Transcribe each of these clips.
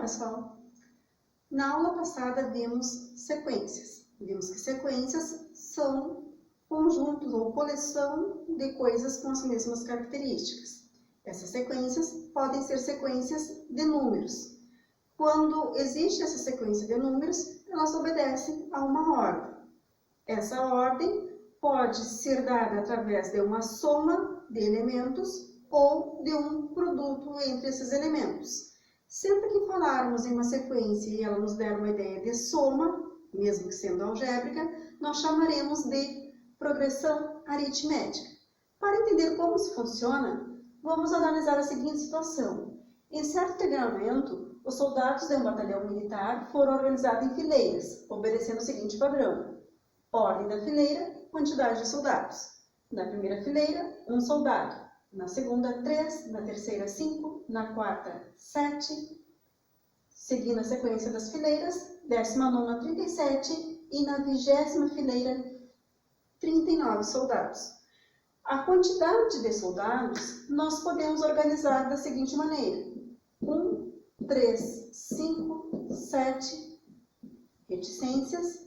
pessoal! Na aula passada vimos sequências. Vimos que sequências são conjuntos ou coleção de coisas com as mesmas características. Essas sequências podem ser sequências de números. Quando existe essa sequência de números, elas obedecem a uma ordem. Essa ordem pode ser dada através de uma soma de elementos ou de um produto entre esses elementos. Sempre que falarmos em uma sequência e ela nos der uma ideia de soma, mesmo que sendo algébrica, nós chamaremos de progressão aritmética. Para entender como isso funciona, vamos analisar a seguinte situação. Em certo treinamento, os soldados de um batalhão militar foram organizados em fileiras, obedecendo o seguinte padrão. Ordem da fileira, quantidade de soldados. Na primeira fileira, 1 soldado. Na segunda, 3. Na terceira, 5. Na quarta, 7. Seguindo a sequência das fileiras, 19ª, 37. E na 20ª fileira, 39 soldados. A quantidade de soldados nós podemos organizar da seguinte maneira. 1, 3, 5, 7, reticências,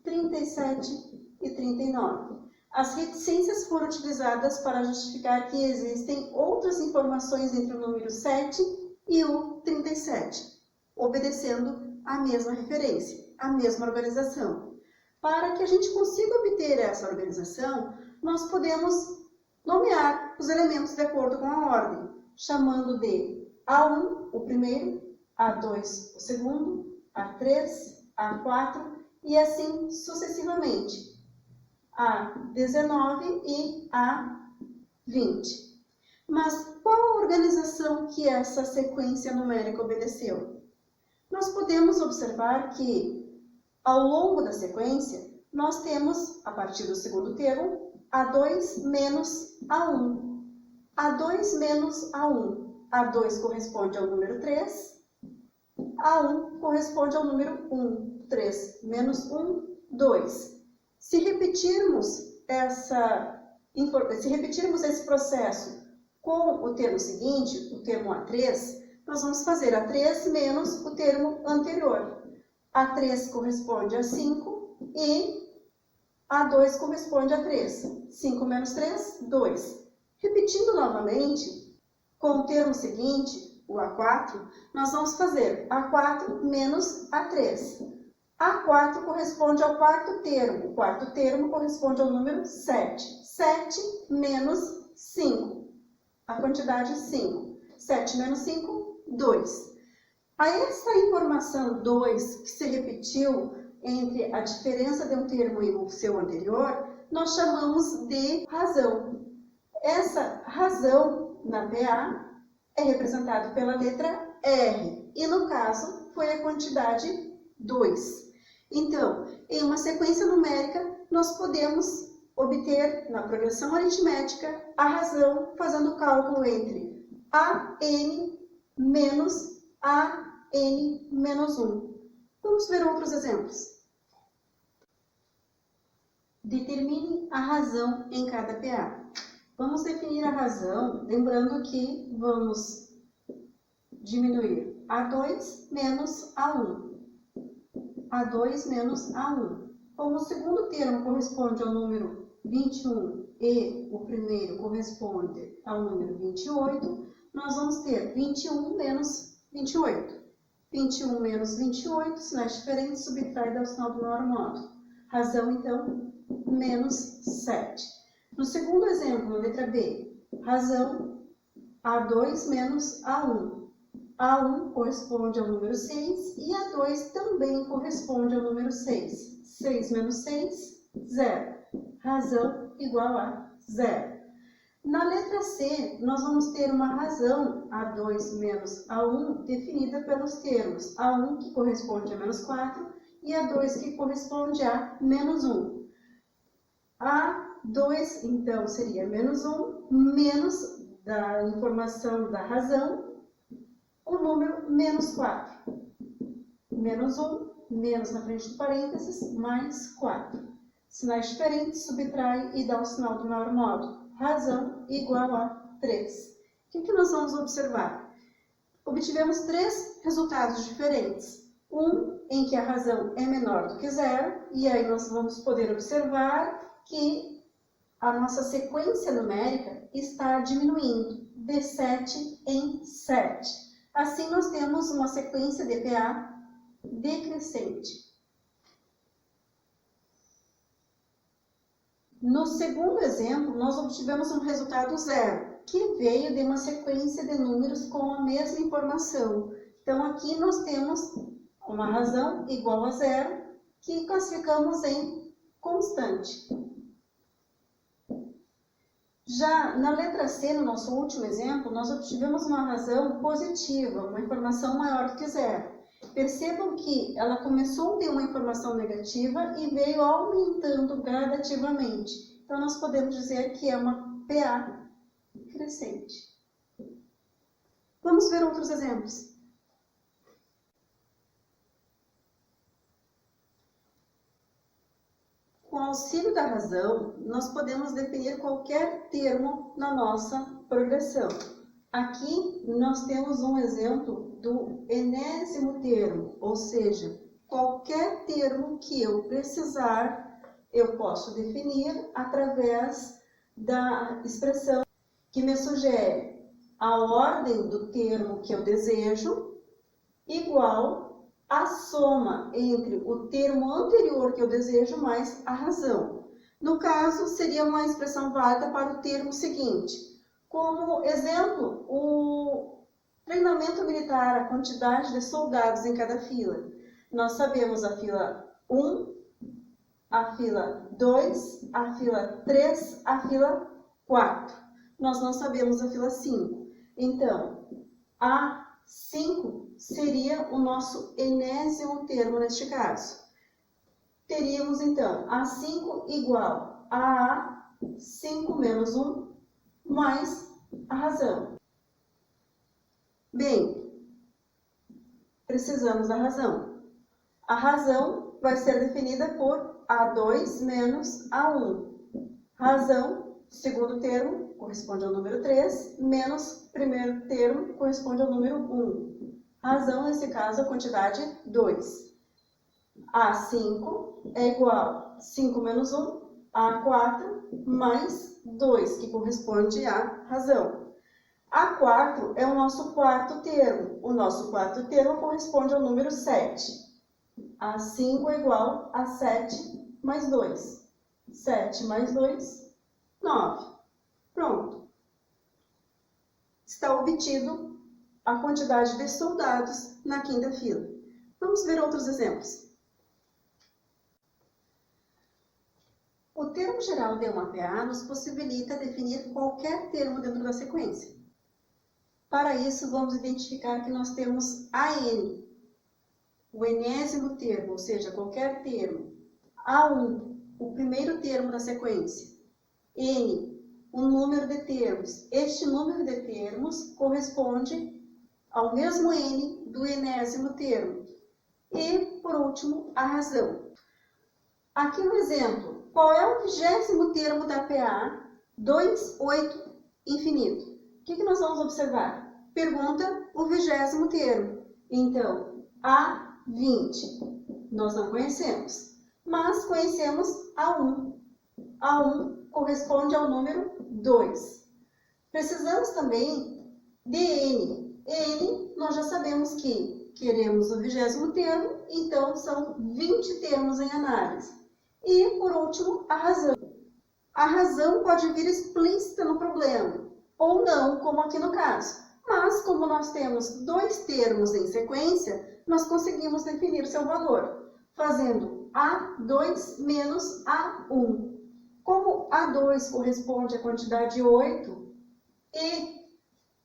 37 e 39. As reticências foram utilizadas para justificar que existem outras informações entre o número 7 e o 37, obedecendo a mesma referência, a mesma organização. Para que a gente consiga obter essa organização, nós podemos nomear os elementos de acordo com a ordem, chamando de A1 o primeiro, A2 o segundo, A3, A4 e assim sucessivamente, A19 e A20. Mas qual a organização que essa sequência numérica obedeceu? Nós podemos observar que, ao longo da sequência, nós temos, a partir do segundo termo, A2 menos A1. A2 menos A1. A2 corresponde ao número 3. A1 corresponde ao número 1. 3 menos 1, 2. Se repetirmos esse processo com o termo seguinte, o termo A3, nós vamos fazer A3 menos o termo anterior. A3 corresponde a 5 e A2 corresponde a 3. 5 menos 3, 2. Repetindo novamente, com o termo seguinte, o A4, nós vamos fazer A4 menos A3. A4 corresponde ao quarto termo. O quarto termo corresponde ao número 7. 7 menos 5. A quantidade 5. 7 menos 5, 2. A essa informação 2 que se repetiu entre a diferença de um termo e o seu anterior, nós chamamos de razão. Essa razão na PA é representada pela letra R. E no caso foi a quantidade 2. Então, em uma sequência numérica, nós podemos obter, na progressão aritmética, a razão fazendo o cálculo entre AN menos AN menos 1. Vamos ver outros exemplos. Determine a razão em cada PA. Vamos definir a razão, lembrando que vamos diminuir A2 menos A1. A2 menos A1. Como o segundo termo corresponde ao número 21 e o primeiro corresponde ao número 28, nós vamos ter 21 menos 28. 21 menos 28, sinais diferentes, subtrai e dá o sinal do menor modo. Razão, então, menos 7. No segundo exemplo, na letra B, razão A2 menos A1. A1 corresponde ao número 6 e A2 também corresponde ao número 6. 6 menos 6, 0. Razão igual a 0. Na letra C, nós vamos ter uma razão A2 menos A1 definida pelos termos A1 que corresponde a menos 4 e A2 que corresponde a menos 1. A2, então, seria menos 1, menos da informação da razão, o número menos 4. Menos 1, menos na frente do parênteses, mais 4. Sinais diferentes, subtrai e dá o sinal do maior modo. Razão igual a 3. O que nós vamos observar? obtivemos três resultados diferentes. Um em que a razão é menor do que zero, e aí nós vamos poder observar que a nossa sequência numérica está diminuindo de 7 em 7. Assim, nós temos uma sequência de PA decrescente. No segundo exemplo, nós obtivemos um resultado zero, que veio de uma sequência de números com a mesma informação. Então, aqui nós temos uma razão igual a zero, que classificamos em constante. Já na letra C, no nosso último exemplo, nós obtivemos uma razão positiva, uma informação maior do que zero. Percebam que ela começou de uma informação negativa e veio aumentando gradativamente. Então, nós podemos dizer que é uma PA crescente. Vamos ver outros exemplos. Com o auxílio da razão, nós podemos definir qualquer termo na nossa progressão. Aqui nós temos um exemplo do enésimo termo, ou seja, qualquer termo que eu precisar, eu posso definir através da expressão que me sugere a ordem do termo que eu desejo igual a soma entre o termo anterior que eu desejo mais a razão. No caso, seria uma expressão válida para o termo seguinte. Como exemplo, o treinamento militar, a quantidade de soldados em cada fila. Nós sabemos a fila 1, a fila 2, a fila 3, a fila 4. Nós não sabemos a fila 5. Então, a 5 seria o nosso enésimo termo neste caso. Teríamos, então, A5 igual a 5 menos 1 mais a razão. Bem, precisamos da razão. A razão vai ser definida por A2 menos A1. Razão, segundo termo, corresponde ao número 3, menos primeiro termo, corresponde ao número 1. Razão, nesse caso, a quantidade 2. A5 é igual a 5 menos 1, A4, mais 2, que corresponde à razão. A4 é o nosso quarto termo. O nosso quarto termo corresponde ao número 7. A5 é igual a 7 mais 2. 7 mais 2, 9. Pronto. Está obtido a quantidade de soldados na quinta fila. Vamos ver outros exemplos. O termo geral de uma PA nos possibilita definir qualquer termo dentro da sequência. Para isso, vamos identificar que nós temos AN, o enésimo termo, ou seja, qualquer termo. A1, o primeiro termo da sequência. N, o número de termos. Este número de termos corresponde ao mesmo N do enésimo termo. E, por último, a razão. Aqui um exemplo. Qual é o 20º termo da PA 2, 8, infinito? O que nós vamos observar? Pergunta o 20º termo. Então, A20 nós não conhecemos, mas conhecemos A1. A1 corresponde ao número 2. Precisamos também de N. N, nós já sabemos que queremos o 20º termo, então são 20 termos em análise. E, por último, a razão. A razão pode vir explícita no problema, ou não, como aqui no caso. Mas, como nós temos dois termos em sequência, nós conseguimos definir seu valor, fazendo A2 menos A1. Como A2 corresponde à quantidade 8 e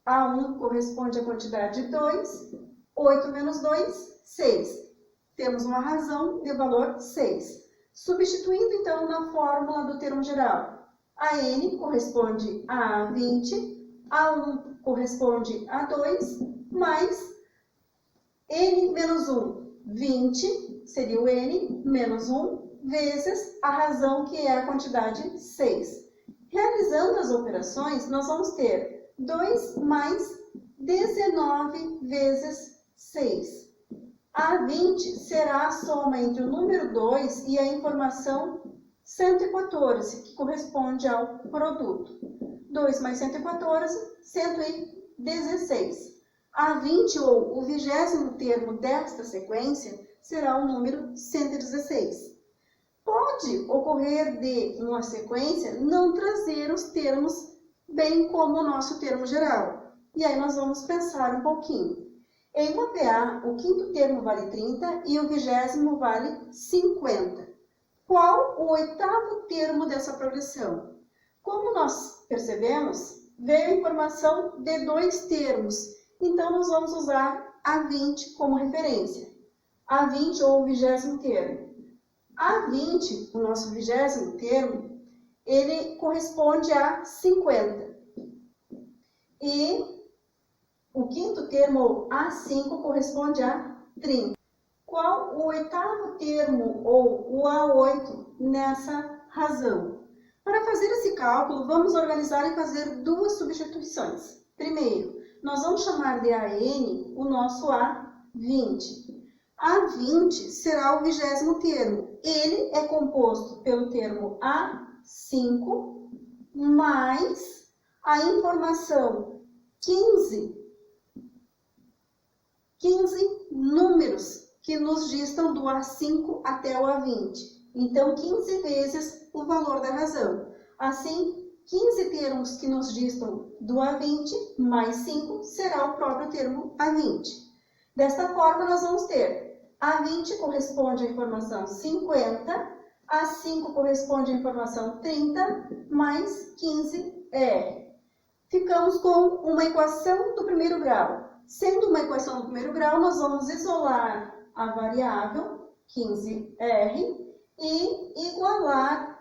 A1 corresponde à quantidade 2, 8 menos 2, 6. Temos uma razão de valor 6. Substituindo, então, na fórmula do termo geral, a N corresponde a 20, a 1 corresponde a 2, mais N menos 1, 20, seria o N menos 1, vezes a razão, que é a quantidade 6. Realizando as operações, nós vamos ter 2 mais 19 vezes 6. A 20 será a soma entre o número 2 e a informação 114, que corresponde ao produto. 2 mais 114, 116. A 20, ou o 20º termo desta sequência, será o número 116. Pode ocorrer de uma sequência não trazer os termos bem como o nosso termo geral. E aí nós vamos pensar um pouquinho. Em uma PA, o 5º termo vale 30 e o 20º vale 50. Qual o 8º termo dessa progressão? Como nós percebemos, veio a informação de 2 termos. Então, nós vamos usar a 20 como referência. A 20 ou o 20º termo. A 20, o nosso 20º termo, ele corresponde a 50. E o 5º termo, ou A5, corresponde a 30. Qual o 8º termo, ou o A8, nessa razão? Para fazer esse cálculo, vamos organizar e fazer 2 substituições. Primeiro, nós vamos chamar de AN o nosso A20. A20 será o 20º termo. Ele é composto pelo termo A5 mais a informação 15 números que nos distam do A5 até o A20. Então, 15 vezes o valor da razão. Assim, 15 termos que nos distam do A20 mais 5 será o próprio termo A20. Desta forma, nós vamos ter A20 corresponde à informação 50, A5 corresponde à informação 30, mais 15R. Ficamos com uma equação do primeiro grau. Sendo uma equação do primeiro grau, nós vamos isolar a variável 15R e igualar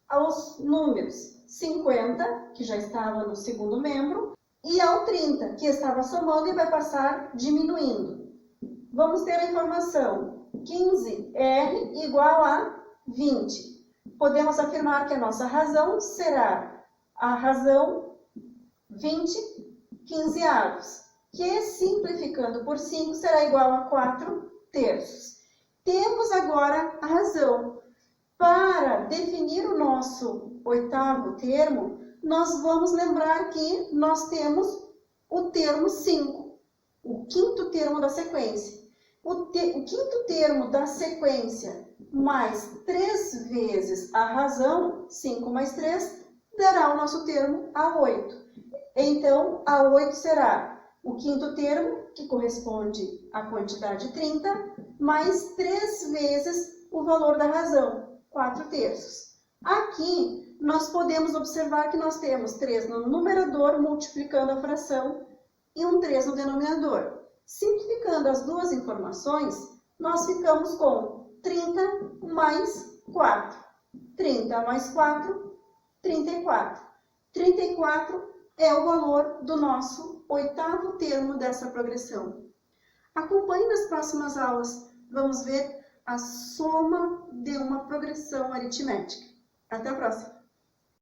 aos números 50, que já estava no segundo membro, e ao 30, que estava somando e vai passar diminuindo. Vamos ter a informação 15R igual a 20. Podemos afirmar que a nossa razão será a razão 20 15avos, que simplificando por 5 será igual a 4 terços. Temos agora a razão. Para definir o nosso 8º termo, nós vamos lembrar que nós temos o termo 5, o 5º termo da sequência. O 5º termo da sequência mais 3 vezes a razão, 5 mais 3, dará o nosso termo A8. Então, A8 será o 5º termo, que corresponde à quantidade 30, mais 3 vezes o valor da razão, 4 terços. Aqui, nós podemos observar que nós temos 3 no numerador, multiplicando a fração, e um 3 no denominador. Simplificando as duas informações, nós ficamos com 30 mais 4. 30 mais 4, 34. 34 é o valor do nosso 8º termo dessa progressão. Acompanhe nas próximas aulas. Vamos ver a soma de uma progressão aritmética. Até a próxima!